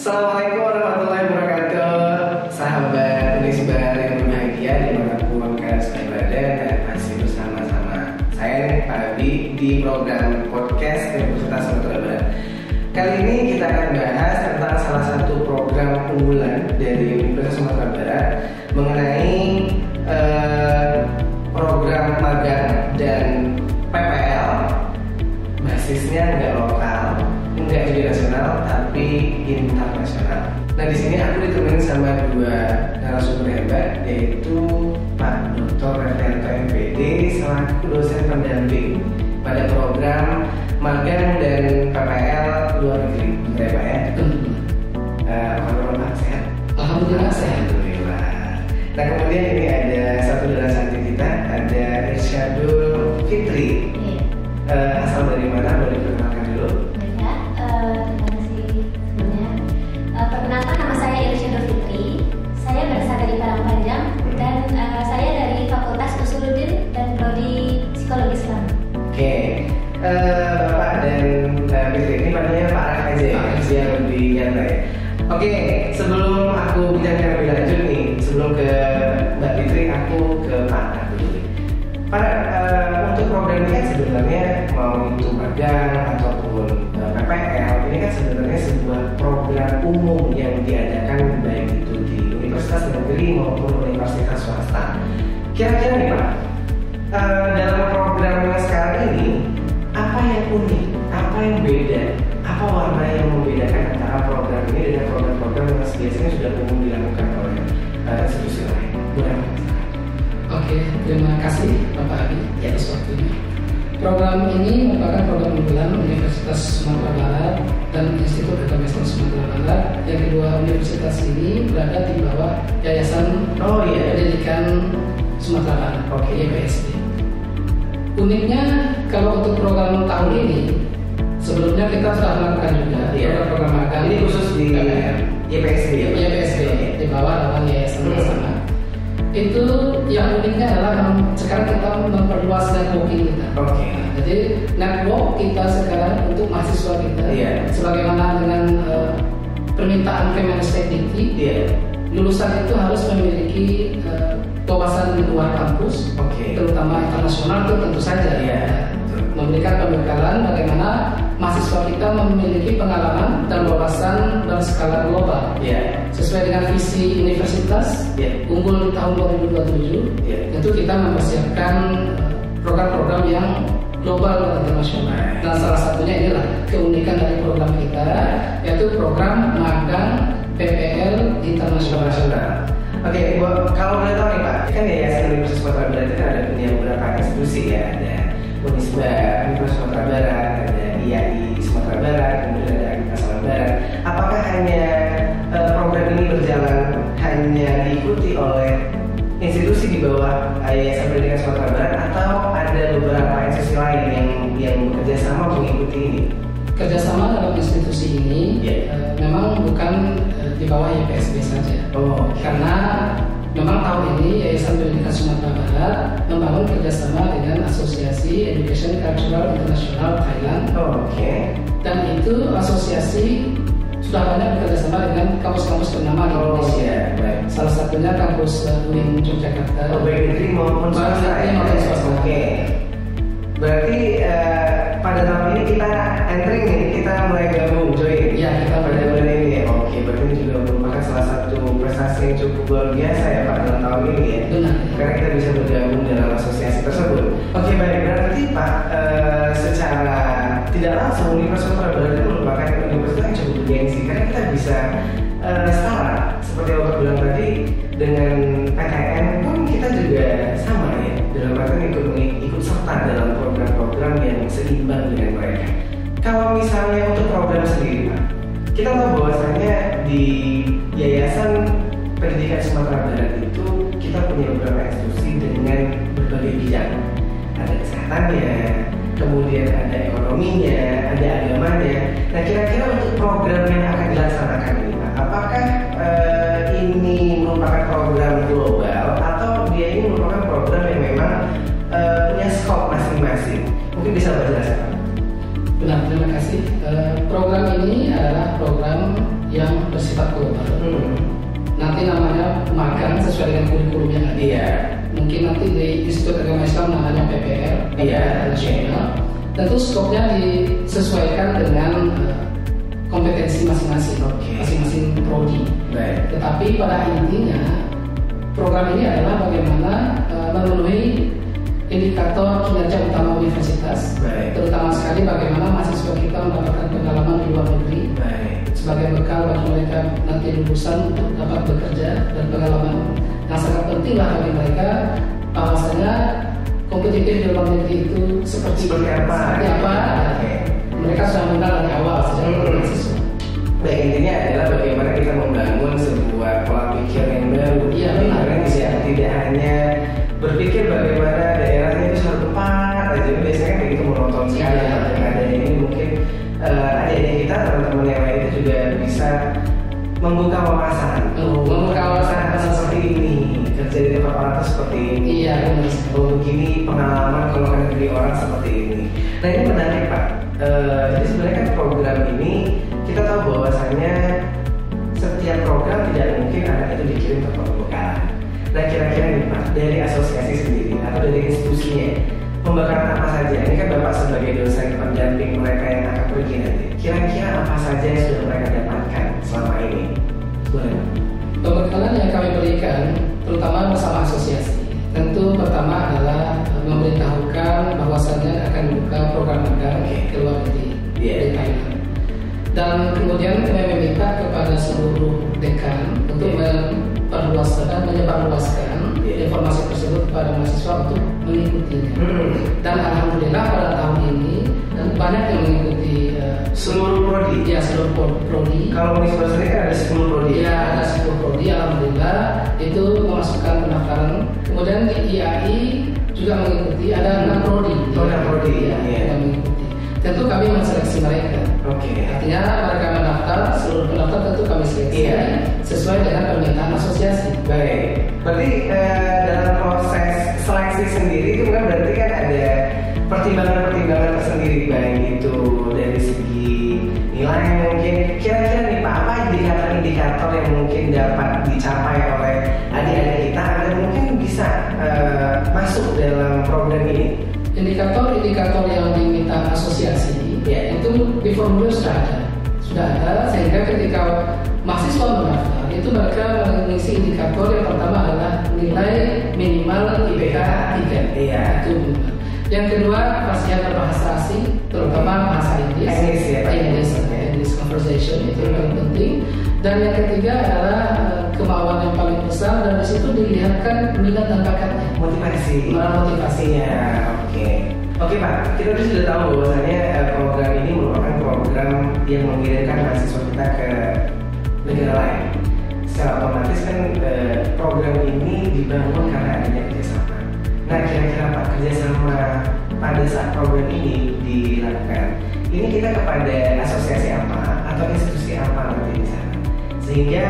Assalamualaikum warahmatullahi wabarakatuh. Sahabat Unisbar yang berbahagia dimanapun kalian sedang berada, dan masih bersama-sama saya nih, Pak Abi, di program podcast Universitas Sumatera Barat. Kali ini kita akan bahas tentang salah satu program unggulan dari Universitas Sumatera Barat mengenai program magang dan PPL. Basisnya nggak lokal, nggak juga nasional, tapi internasional. Nah, di sini aku ditemani sama dua narasumber hebat, yaitu Pak Dr. Revianto MPD selaku dosen pendamping pada program magang dan PPL luar negeri. Ya, Pak ya? Apa Pak, sehat? Alhamdulillah sehat. Alhamdulillah. Nah, kemudian ini ada satu narasumber kita, ada Irsyadul Fitri. Asal dari mana, boleh diperkenalkan dulu? Ya, terima kasih sebelumnya. Perkenalkan, nama saya Irsyadul Fitri. Saya berasal dari Parangpanjang dan saya dari Fakultas Usuluddin dan Prodi Psikologi Islam. Oke, Bapak dan Fitri, ini panggilnya Pak Arif aja ya, biar lebih nyantai. Oke, sebelum aku bicara lebih lanjut nih, sebelum ke Mbak Fitri, aku ke Pak Arif dulu. Pak, untuk program ini kan sebenarnya mau itu magang ataupun PPL, ini kan sebenarnya sebuah program umum yang diadakan baik itu di universitas negeri maupun universitas swasta. Kira-kira nih Pak, dalam program sekarang ini apa yang unik, apa yang beda, apa warna yang membedakan antara program ini dengan program-program yang biasanya sudah umum dilakukan oleh institusi lain? Oke, terima kasih Bapak Abi atas waktunya. Program ini merupakan program unggulan Universitas Sumatera Barat dan Institut Agama Islam Sumatera Barat. Yang kedua, universitas ini berada di bawah Yayasan Pendidikan Sumatera Barat, YPSD. Uniknya, kalau untuk program tahun ini, sebelumnya kita sudah melakukan juga program magang. Ini khusus di YPSD. YPSD di bawah naungan Yayasan bersama. Itu yang uniknya adalah sekarang kita memperluas networking kita. Jadi network kita sekarang untuk mahasiswa kita, sebagaimana dengan permintaan Kemendikbud, lulusan itu harus memiliki wawasan di luar kampus, terutama internasional itu tentu saja. Memberikan pembekalan bagaimana mahasiswa kita memiliki pengalaman dan wawasan berskala global, sesuai dengan visi universitas unggul di tahun 2027. Tentu kita mempersiapkan program-program yang global dan internasional. Dan salah satunya inilah keunikan dari program kita, yaitu program magang PPL internasional. Oke, kalau boleh tahu nih Pak, kan Yayasan Universitas Sumatera Barat itu ada punya beberapa institusi ya, ada Unisbar, Universitas Sumatera Barat, ada IAI Sumatera Barat, kemudian ada Agrikultura Sumatera Barat. Apakah hanya program ini berjalan hanya diikuti oleh institusi di bawah Yayasan Pendidikan Sumatera Barat, atau ada beberapa institusi lain yang bekerja sama mengikuti ini? Kerjasama dalam institusi ini memang bukan di bawah YPSD saja. Karena memang tahun ini Yayasan Pendidikan Sumatera Barat membangun kerjasama dengan Asosiasi Education Cultural International Thailand. Dan itu asosiasi sudah banyak bekerjasama dengan kampus-kampus ternama di Indonesia. Salah satunya kampus UIN Yogyakarta. Baik negeri maupun swasta. Berarti pada tahun ini kita entering nih, kita mulai gabung join. Kita pada bulan ini ya. Berarti ini juga merupakan salah satu prestasi yang cukup luar biasa ya Pak dalam tahun ini ya. Benar. Karena kita bisa bergabung dalam asosiasi tersebut. Baik, berarti Pak secara tidak langsung Universitas Sumatera Barat itu merupakan universitas yang cukup bergengsi, karena kita bisa setara seperti yang Bapak bilang tadi dengan PTN pun kita juga sama ya, dalam artian ikut serta dalam program-program yang seimbang dengan mereka. Kalau misalnya untuk program sendiri Pak, kita tahu bahwasanya di Yayasan Pendidikan Sumatera Barat itu kita punya beberapa institusi dengan berbagai bidang. Ada kesehatannya, kemudian ada ekonominya, ada agamanya. Nah, kira-kira untuk program yang akan dilaksanakan ini Pak, apakah ini merupakan program global atau dia ini merupakan program yang memang punya skop masing-masing? Mungkin bisa Pak jelaskan. Benar, terima kasih. Program ini adalah program yang bersifat global. Nanti namanya magang sesuai dengan kurikulumnya. Iya. Mungkin nanti di Institut Agama Islam namanya PPR, nasional. Tentu skopnya disesuaikan dengan kompetensi masing-masing, masing-masing prodi. Tetapi pada intinya program ini adalah bagaimana memenuhi indikator kinerja utama universitas, terutama sekali bagaimana mahasiswa kita mendapatkan pengalaman di luar negeri sebagai bekal bagi mereka nanti lulusan untuk dapat bekerja, dan pengalaman yang sangat penting lah bagi mereka bahwasanya kompetitif di luar negeri itu seperti apa. Mereka sudah mengenal dari awal sejak mahasiswa. Baik, intinya adalah bagaimana kita membangun sebuah pola pikir yang baru. Iya, benar. Tidak hanya berpikir bagaimana daerahnya itu satu tempat aja, biasanya begitu monoton sekali. Ada ini mungkin adik-adik kita, teman-teman yang lain itu juga bisa membuka wawasan seperti ini, kerja di tempat orang itu seperti ini. Iya, benar. Begini pengalaman kalau kan dari orang seperti ini. Nah, ini menarik Pak. Jadi sebenarnya kan program ini kita tahu bahwasannya setiap program tidak mungkin anak itu dikirim ke pembekalan. Nah, kira-kira nih Pak, dari asosiasi sendiri atau dari institusinya, pembekalan apa saja? Ini kan Bapak sebagai dosen pendamping mereka yang akan pergi nanti. Kira-kira apa saja yang sudah mereka dapatkan selama ini? Boleh Pak? Pembekalan yang kami berikan, terutama bersama asosiasi, tentu pertama adalah memberitahukan bahwasannya akan buka program magang ke luar negeri di Thailand. Dan kemudian kami meminta kepada seluruh dekan untuk menyebarluaskan informasi tersebut kepada mahasiswa untuk mengikutinya. Dan alhamdulillah pada tahun ini banyak yang mengikuti seluruh prodi. Ya, seluruh prodi. Kalau universitas ini kan ada 10 prodi. Ya, ada 10 prodi. Alhamdulillah itu memasukkan pendaftaran. Kemudian di IAI juga mengikuti, ada 6 prodi. Yang mengikuti. Tentu kami menseleksi mereka. Artinya mereka mendaftar, seluruh pendaftar tentu kami seleksi sesuai dengan permintaan asosiasi. Baik. Berarti dalam proses seleksi sendiri itu kan berarti kan ada pertimbangan-pertimbangan tersendiri, baik itu dari segi nilai mungkin. Kira-kira nih Pak, apa indikator-indikator yang mungkin dapat dicapai oleh adik-adik kita agar mungkin bisa masuk dalam program ini? Indikator-indikator yang diminta asosiasi itu di formulir sudah ada sehingga ketika mahasiswa mendaftar itu mereka mengisi indikator yang pertama adalah nilai minimal IPK 3. Itu minimal. Yang kedua, kefasihan berbahasa asing, terutama bahasa Inggris, English conversation, itu yang paling penting. Dan yang ketiga adalah kemauan yang paling besar, dan di situ dilihatkan minat dan bakatnya. Motivasinya. Oke Pak, kita sudah tahu bahwasanya program ini merupakan program yang mengirimkan mahasiswa kita ke negara lain. Secara otomatis kan program ini dibangun karena adanya kerjasama. Nah, kira-kira Pak, kerjasama pada saat program ini dilakukan, ini kita kepada asosiasi apa atau institusi apa nanti di sana, sehingga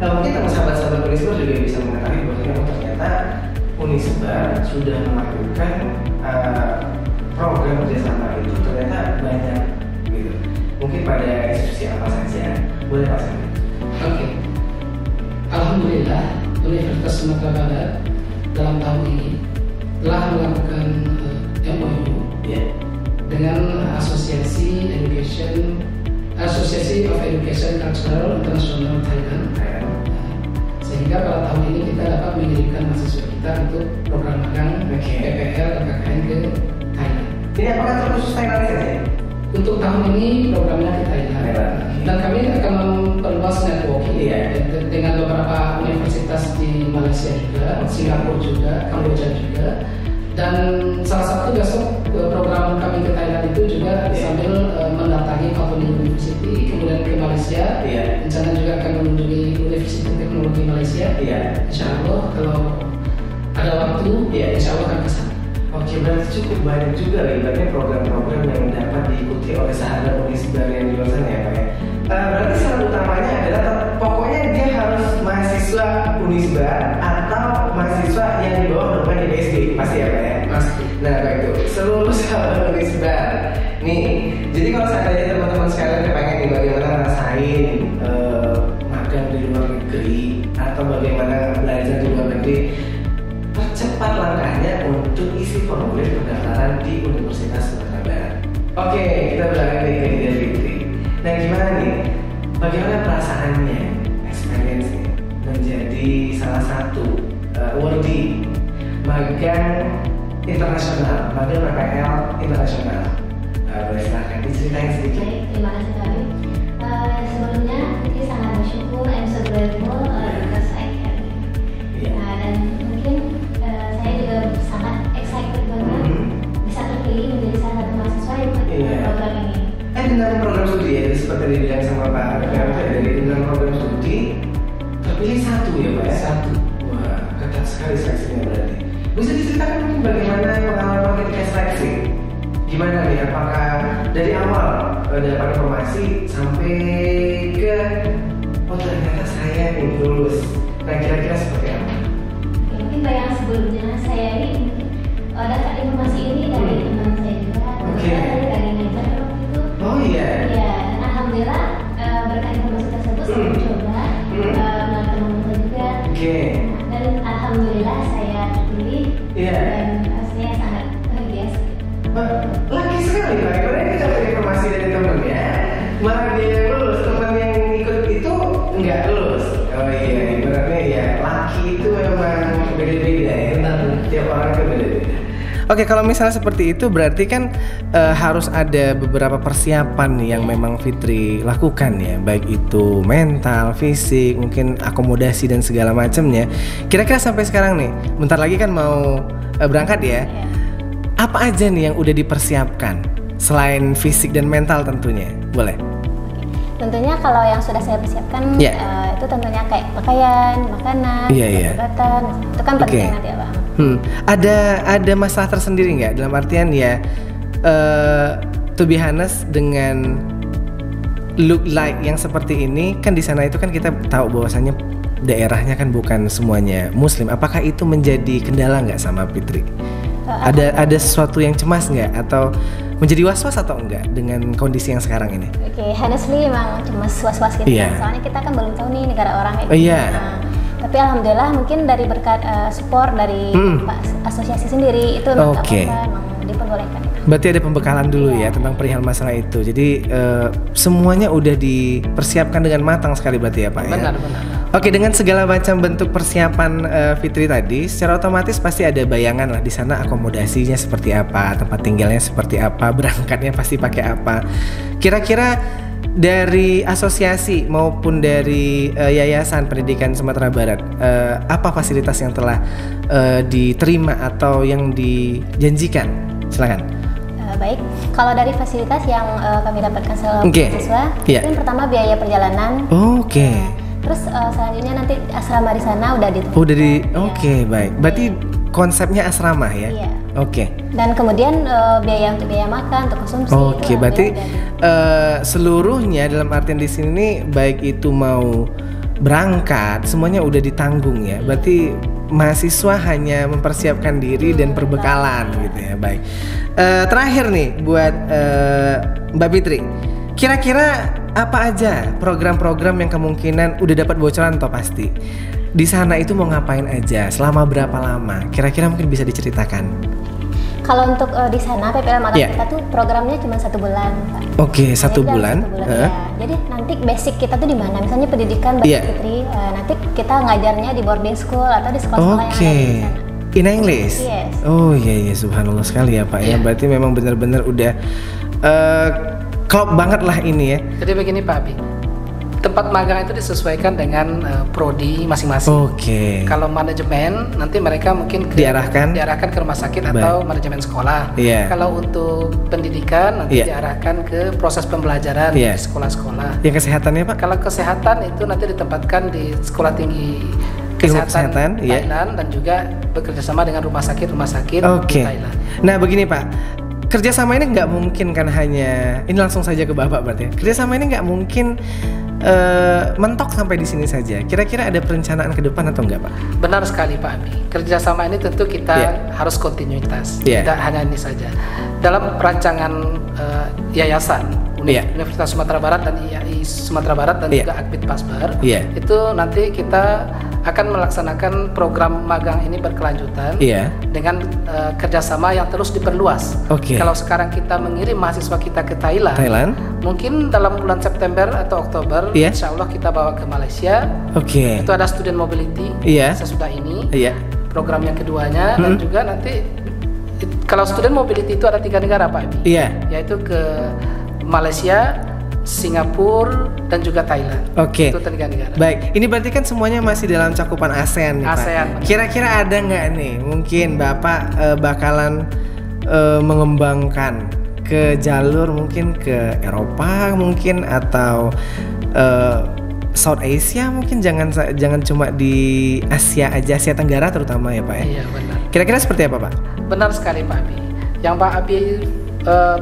mungkin sahabat-sahabat Unisba juga bisa mengetahui bahwa ternyata Unisba sudah melakukan program kerjasama itu ternyata banyak gitu. Mungkin pada institusi apa saja, boleh Pak? Alhamdulillah Universitas Sumatera Barat dalam tahun ini telah melakukan MOU dengan Asosiasi of Education Cultural International Thailand. Sehingga pada tahun ini kita dapat mengirimkan mahasiswa kita untuk program magang PPL dan KKN ke Thailand. Ini apakah terkhusus Thailand saja? Untuk tahun ini programnya ke Thailand. Dan kami akan memperluas networking dengan beberapa universitas di Malaysia juga, Singapura juga, Kamboja juga. Dan salah satu besok program kami ke Thailand itu juga sambil mendatangi Falcon University, kemudian ke Malaysia. Rencana juga akan mengunjungi Universitas Teknologi Malaysia. Insya Allah kalau ada waktu, insya Allah akan ke sana. Oke, berarti cukup banyak juga ibaratnya program-program yang dapat diikuti oleh sahabat Unisba yang di luar sana ya Pak ya. Berarti syarat utamanya adalah pokoknya dia harus mahasiswa Unisba atau mahasiswa yang di bawah bermain di PSB, pasti ya Pak ya? Pasti. Nah baik itu, seluruh sahabat Unisba nih, jadi kalau seandainya teman-teman sekalian kepengen nih bagaimana ngerasain luar negeri atau bagaimana belajar di luar negeri, percepat langkahnya untuk isi formulir pendaftaran di Universitas Sumatera Barat. Oke, kita beralih ke Ida Fitri. Nah, gimana nih? Bagaimana perasaannya, experience-nya menjadi salah satu awardee magang internasional, magang PPL internasional? Boleh silahkan diceritain sedikit. Baik, terima kasih kami. Sebelumnya kita sangat bersyukur and so grateful because I can. Dan mungkin saya juga sangat excited banget bisa terpilih menjadi salah satu mahasiswa yang ikut program ini. Dengan program studi ya, seperti dibilang sama Pak PPLT, dari dengan program studi terpilih satu ya Pak ya? Satu. Wah, ketat sekali seleksinya berarti. Bisa diceritakan mungkin bagaimana pengalaman ketika seleksi? Gimana nih, apakah dari awal dapat informasi sampai ke oh ternyata saya nih lulus? Nah, kira-kira seperti apa? Mungkin bayangan sebelumnya saya ini dapat informasi ini dari teman saya juga, dari ngajar waktu itu. Oh iya. Iya, dan alhamdulillah berkat informasi tersebut saya mencoba melalui teman-teman juga. Dan alhamdulillah saya terpilih. Dan saya sangat bahagia. Lagi sekali Pak, karena kita dapat informasi dari temennya, malah dia yang lulus, teman yang ikut itu nggak lulus. Oh iya, ibaratnya ya laki itu memang beda-beda ya, tiap orang itu beda-beda. Oke, kalau misalnya seperti itu berarti kan harus ada beberapa persiapan yang memang Fitri lakukan ya, baik itu mental, fisik, mungkin akomodasi dan segala macamnya. Kira-kira sampai sekarang nih, bentar lagi kan mau berangkat ya. Apa aja nih yang udah dipersiapkan selain fisik dan mental tentunya? Boleh? Tentunya kalau yang sudah saya persiapkan itu tentunya kayak pakaian, makanan, obat-obatan, itu kan penting nanti ya Pak. Ada masalah tersendiri nggak dalam artian ya to be honest dengan look like yang seperti ini kan di sana itu kan kita tahu bahwasannya daerahnya kan bukan semuanya Muslim. Apakah itu menjadi kendala nggak sama Fitri? Ada sesuatu yang cemas nggak atau menjadi was-was atau enggak dengan kondisi yang sekarang ini? Oke, honestly emang cemas was-was gitu. Soalnya kita kan belum tahu nih negara orang kayak tapi alhamdulillah mungkin dari berkat support dari asosiasi sendiri itu nggak apa-apa, emang diperbolehkan. Berarti ada pembekalan dulu ya tentang perihal masalah itu. Jadi semuanya udah dipersiapkan dengan matang sekali berarti ya Pak ya? Benar. Oke, dengan segala macam bentuk persiapan Fitri tadi, secara otomatis pasti ada bayangan lah di sana akomodasinya seperti apa, tempat tinggalnya seperti apa, berangkatnya pasti pakai apa. Kira-kira dari asosiasi maupun dari Yayasan Pendidikan Sumatera Barat, apa fasilitas yang telah diterima atau yang dijanjikan? Silakan. Baik, kalau dari fasilitas yang kami dapatkan selama mahasiswa, itu pertama biaya perjalanan. Terus selanjutnya nanti asrama di sana udah ditutup. Baik. Berarti konsepnya asrama ya? Iya. Dan kemudian biaya untuk biaya makan, untuk konsumsi. Berarti seluruhnya dalam artian di sini baik itu mau berangkat semuanya udah ditanggung ya. Berarti mahasiswa hanya mempersiapkan diri dan perbekalan gitu ya. Baik. Terakhir nih buat Mbak Fitri. Kira-kira apa aja program-program yang kemungkinan udah dapat bocoran toh pasti. Di sana itu mau ngapain aja, selama berapa lama? Kira-kira mungkin bisa diceritakan. Kalau untuk di sana PPL Malang kita tuh programnya cuma 1 bulan, Pak. Satu bulan. Ya. Jadi nanti basic kita tuh di mana? Misalnya pendidikan Mbak Fitri, nanti kita ngajarnya di boarding school atau di sekolah-sekolah yang ada di sana. In English? Yes. Subhanallah sekali ya Pak ya. Berarti memang benar-benar udah klop banget lah ini ya. Jadi begini Pak Abi, tempat magang itu disesuaikan dengan prodi masing-masing. Kalau manajemen nanti mereka mungkin diarahkan ke rumah sakit atau manajemen sekolah. Kalau untuk pendidikan nanti diarahkan ke proses pembelajaran di sekolah-sekolah. Yang kesehatannya Pak? Kalau kesehatan itu nanti ditempatkan di sekolah tinggi kesehatan Thailand dan juga bekerjasama dengan rumah sakit di Thailand. Nah begini Pak, kerjasama ini nggak mungkin kan hanya ini langsung saja ke Bapak berarti. Kerjasama ini nggak mungkin mentok sampai di sini saja. Kira-kira ada perencanaan ke depan atau enggak, Pak? Benar sekali Pak Abi. Kerjasama ini tentu kita harus kontinuitas, tidak hanya ini saja. Dalam perancangan yayasan Universitas Sumatera Barat dan IAI Sumatera Barat dan juga Akbid Pasbar, itu nanti kita akan melaksanakan program magang ini berkelanjutan dengan kerjasama yang terus diperluas. Kalau sekarang kita mengirim mahasiswa kita ke Thailand, mungkin dalam bulan September atau Oktober, insya Allah kita bawa ke Malaysia. Itu ada student mobility sesudah ini. Program yang keduanya dan juga nanti kalau student mobility itu ada 3 negara Pak Abi, yaitu ke Malaysia, Singapura dan juga Thailand. Itu 3 negara. Baik, ini berarti kan semuanya masih dalam cakupan ASEAN nih, Pak. Kira-kira ada nggak nih mungkin Bapak bakalan mengembangkan ke jalur mungkin ke Eropa mungkin atau South Asia mungkin, jangan cuma di Asia aja, Asia Tenggara terutama ya Pak ya? Iya benar. Kira-kira seperti apa Pak? Benar sekali Pak Abi. Yang Pak Abi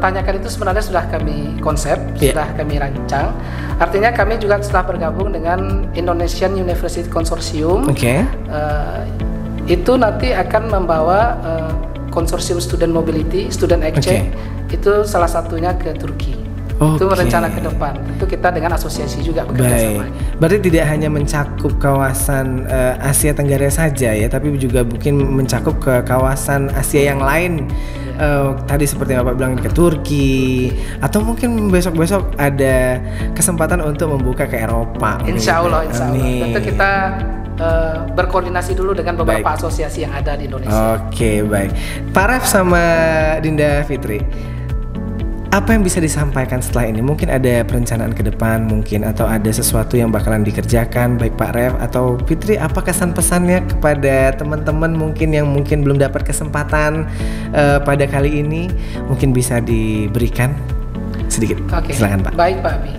tanyakan itu sebenarnya sudah kami konsep, sudah kami rancang. Artinya kami juga setelah bergabung dengan Indonesian University Consortium. Itu nanti akan membawa konsorsium student mobility, student exchange. Itu salah satunya ke Turki. Itu rencana ke depan. Tentu kita dengan asosiasi juga bekerja sama. Berarti tidak hanya mencakup kawasan Asia Tenggara saja ya, tapi juga mungkin mencakup ke kawasan Asia yang lain. Tadi seperti yang Bapak bilang ke Turki, atau mungkin besok-besok ada kesempatan untuk membuka ke Eropa. Insya Allah. Tentu kita berkoordinasi dulu dengan beberapa asosiasi yang ada di Indonesia. Baik. Pak Ref sama Dinda Fitri, apa yang bisa disampaikan setelah ini? Mungkin ada perencanaan ke depan mungkin, atau ada sesuatu yang bakalan dikerjakan, baik Pak Ref atau Fitri, apa kesan pesannya kepada teman-teman mungkin yang mungkin belum dapat kesempatan pada kali ini, mungkin bisa diberikan sedikit. Silakan Pak. Baik Pak Abi.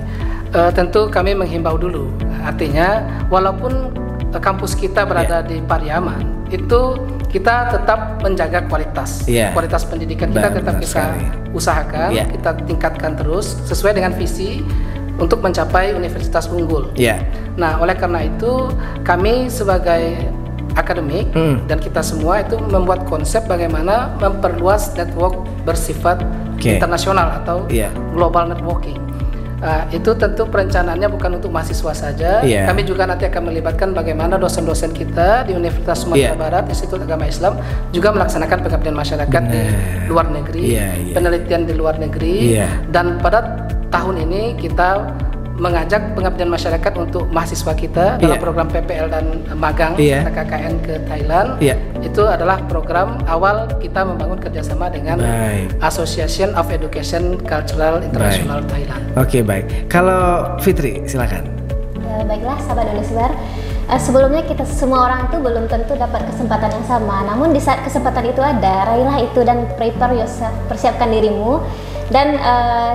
Tentu kami menghimbau dulu, artinya walaupun kampus kita berada di Pariaman, itu kita tetap menjaga kualitas pendidikan kita, tetap kita usahakan, kita tingkatkan terus sesuai dengan visi untuk mencapai universitas unggul. Nah, oleh karena itu kami sebagai akademik dan kita semua itu membuat konsep bagaimana memperluas network bersifat internasional atau global networking. Itu tentu perencanaannya bukan untuk mahasiswa saja. Kami juga nanti akan melibatkan bagaimana dosen-dosen kita di Universitas Sumatera Barat, Institut Agama Islam, juga melaksanakan pengabdian masyarakat di luar negeri, penelitian di luar negeri. Dan pada tahun ini kita mengajak pengabdian masyarakat untuk mahasiswa kita dalam program PPL dan magang KKN ke Thailand. Itu adalah program awal kita membangun kerjasama dengan Association of Education Cultural International Thailand. Baik. Kalau Fitri, silakan. Baiklah, sahabat Unisbar. Sebelumnya kita semua orang itu belum tentu dapat kesempatan yang sama. Namun di saat kesempatan itu ada, raihlah itu dan prepare yourself, persiapkan dirimu. Dan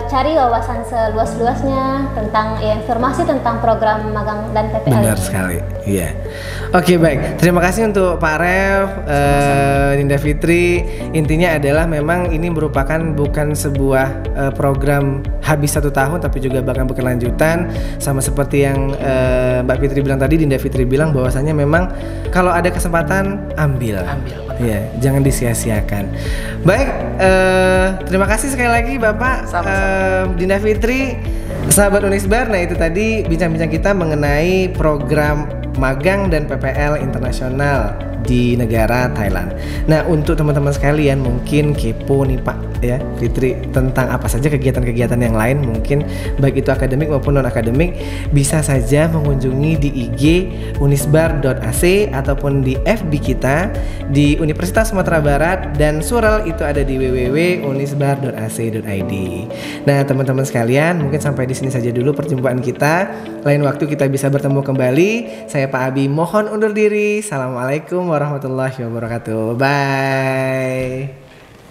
cari wawasan seluas-luasnya tentang informasi tentang program magang dan PPL. Benar sekali, baik. Terima kasih untuk Pak Ref, Dinda Fitri. Intinya adalah memang ini merupakan bukan sebuah program habis 1 tahun, tapi juga bahkan berkelanjutan. Sama seperti yang Mbak Fitri bilang tadi, Dinda Fitri bilang bahwasannya memang kalau ada kesempatan ambil. Jangan disia-siakan. Baik, terima kasih sekali lagi Bapak Dinda Fitri, sahabat Unisbar. Nah, itu tadi bincang-bincang kita mengenai program magang dan PPL internasional di negara Thailand. Nah, untuk teman-teman sekalian mungkin kepo nih Pak Fitri tentang apa saja kegiatan-kegiatan yang lain, mungkin baik itu akademik maupun non akademik, bisa saja mengunjungi di IG unisbar.ac ataupun di FB kita di Universitas Sumatera Barat, dan Surel itu ada di www.unisbar.ac.id. Nah, teman-teman sekalian, mungkin sampai di sini saja dulu perjumpaan kita. Lain waktu kita bisa bertemu kembali. Saya Pak Abi mohon undur diri. Assalamualaikum warahmatullahi wabarakatuh. Bye.